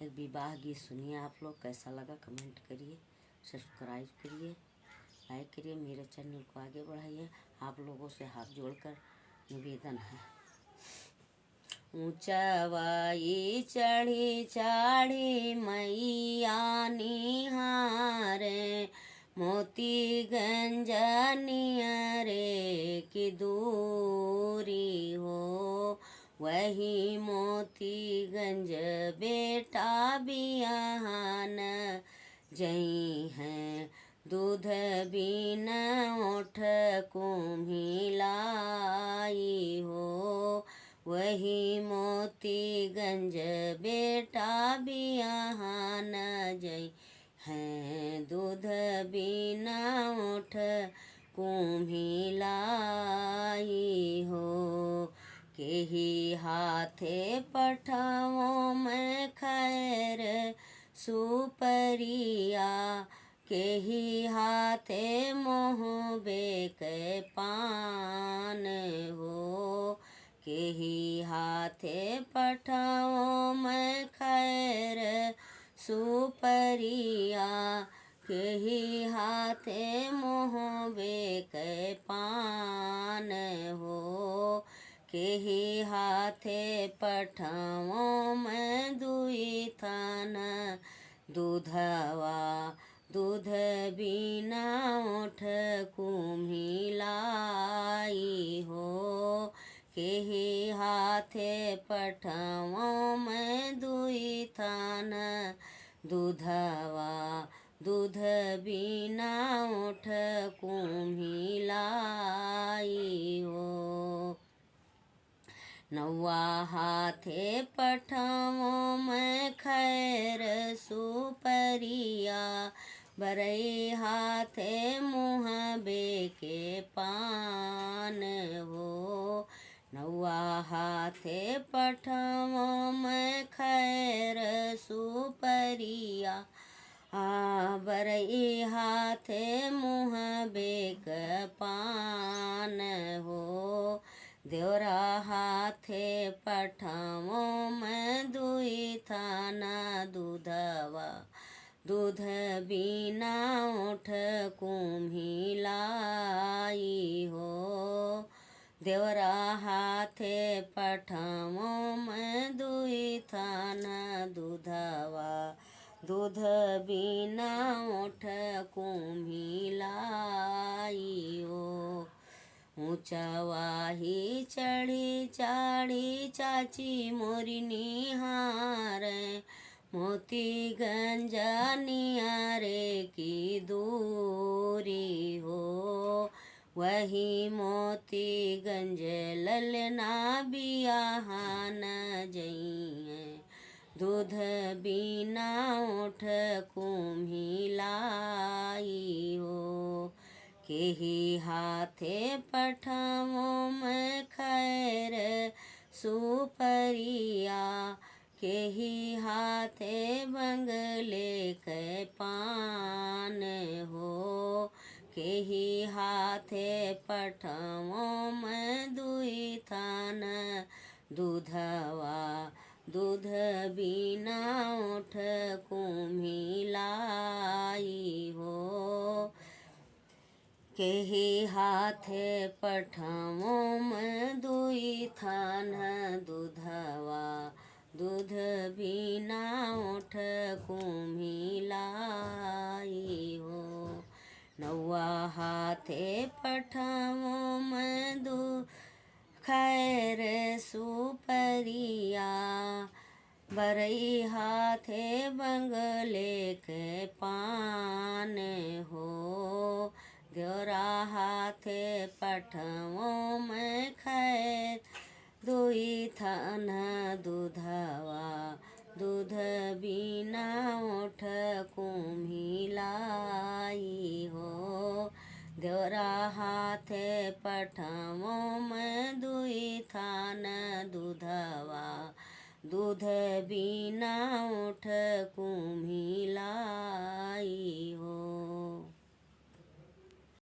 एक विवाह गीत सुनिए। आप लोग कैसा लगा कमेंट करिए, सब्सक्राइब करिए, लाइक करिए, मेरे चैनल को आगे बढ़ाइए। आप लोगों से हाथ जोड़कर निवेदन है। ऊंचवाई चढ़ी चढ़ी मैया निहारे, मोतीगंज नियरे की दूरी हो। वही मोतीगंज बेटा बियाहन जई हैं, दूध बिन ओठ कुम्हिलाई हो। वही मोतीगंज बेटा बियाहन जई हैं, दूध बिना ओठ कुम्हिलाई हो। केही हाथे पठाओ मैं खैर सुपरिया, केही हाथे मोहबे के पान हो। केही हाथे पठाओ मैं खैर सुपरिया, केही हाथे मोहबे के पान हो। केही हाथे पठाओ मैं दुई थान दूधवा, दूध बिना ओठ कुम्हिलाई हो। केही हाथे पठाओ मैं दुई थान दूधवा, दूध बिना ओठ कुम्हिलाई हो। नौवा हाथे पठाओ मैं खैर सुपरिया, बरई हाथे मुहबे के पान हो। नौवा हाथे पठाओ मैं खैर सुपरिया, बरई हाथे मुहबे के पान हो। देवरा हाथे पठाओ मैं दुई थाना दूधवा, दूध बिना ओठ कुम्हिलाई हो। देवरा हाथे पठाओ मैं दुई थाना दूधवा, दूध बिना ओठ कुम्हिलाई हो। ऊंचवाही चढ़ी चढ़ी चाची मोरी निहारे, मोतीगंज नियारे की दूरी हो। वही मोतीगंज ललना बियाहन जई हैं, दूध बिना ओठ कुम्हिलाई हो। केही हाथे पठाओ मैं खैर सुपरिया, केही हाथे बंगले के पान हो। केही हाथे पठाओ मैं दुई थान दूधवा, दूध बिना ओठ कुम्हिलाई हो। केही हाथे पठाओ मैं दुई थान दूधवा, दूध बिना ओठ कुम्हिलाई हो। नौवा हाथे पठाओ मैं दू खैर सुपरिया, बरई हाथे बंगले के पान हो। देवरा हाथे पठाओ मैं खैर दुई थान दूधवा, दूध बिना ओठ कुम्हिलाई हो। देवरा हाथे पठाओ मैं दुई थान दूधवा, दूध बिना ओठ कुम्हिलाई हो।